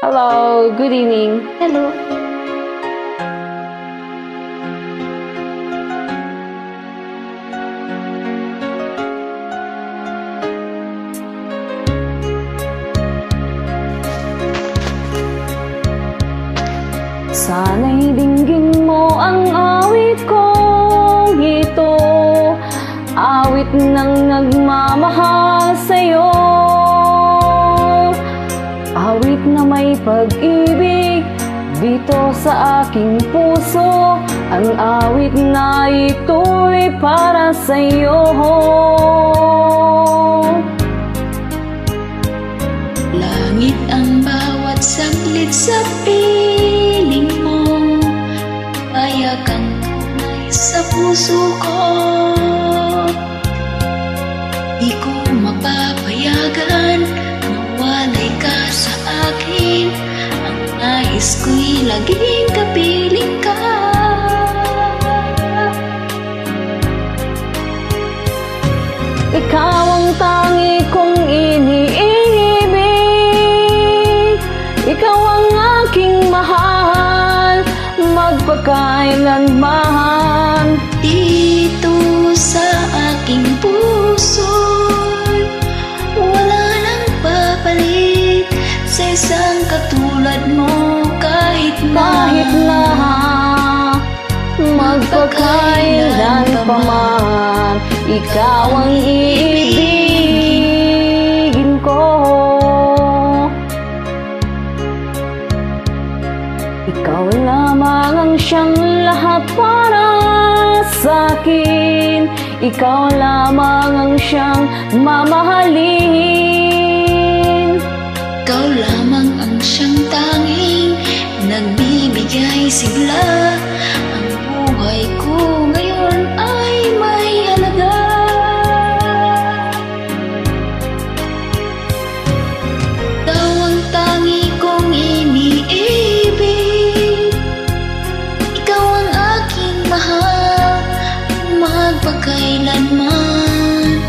Hello, good evening. Hello. Sana'y dinggin mo ang awit kong ito, awit ng nagmamahal sa'yo, awit na may pag-ibig dito sa aking puso. Ang awit na ito'y para sa'yo. Langit ang bawat saglit sa piling mo, kaya kang tunay sa puso ko. Di ko mapapayagan mawalay ka sa akin. Ang nais ko'y laging kapiling ka. Ikaw ang tangi kong iniibig, ikaw ang aking mahal, magpakailanman. Dito sa aking puso'y wala nang papalit sa isang katulad mo. Kahit na magpakailan pa man, ikaw ang iibigin ko. Ikaw lamang ang siyang lahat para sa'kin, ikaw lamang ang siyang mamahalin. ikaw lamang ang siyang tanging nagbibigay sigla. Ang buhay ko ngayon ay may halaga. Ikaw ang tangi kong iniibig, ikaw ang aking mahal, magpakailanman.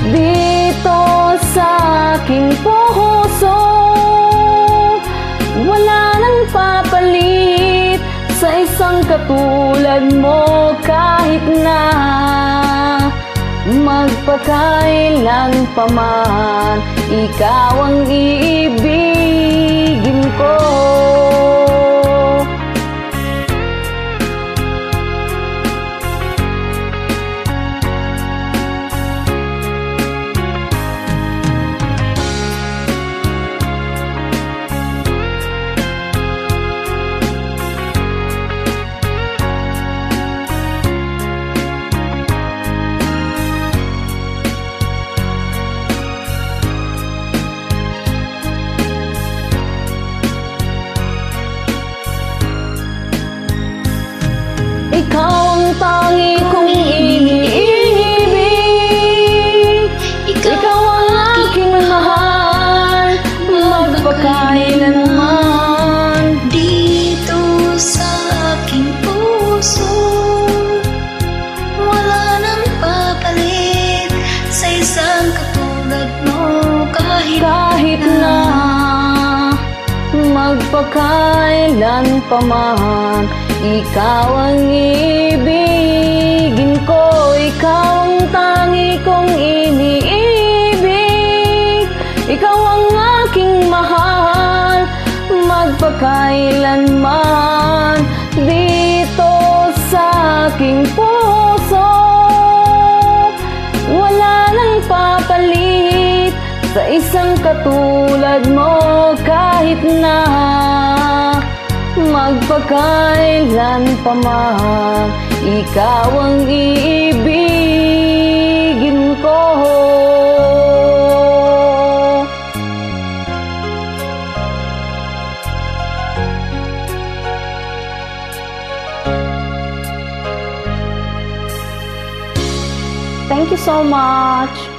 Dito sa aking puso wala nang papalit sa isang katulad mo. Kahit na magpakailan pa man, ikaw ang iibigin ko. Ikaw ang tangi kong iniibig, ikaw ang aking mahal, magpakailanman. Dito sa aking puso wala nang papalit sa isang katulad mo. Kahit na magpakailan pa man, ikaw ang iibigin ko. Ikaw ang tangi kong iniibig, ikaw ang aking mahal, magpakailanman. Dito sa aking puso wala nang papalit sa isang katulad mo. Kahit na magpakailan pa man, ikaw ang iibigin ko. Thank you so much.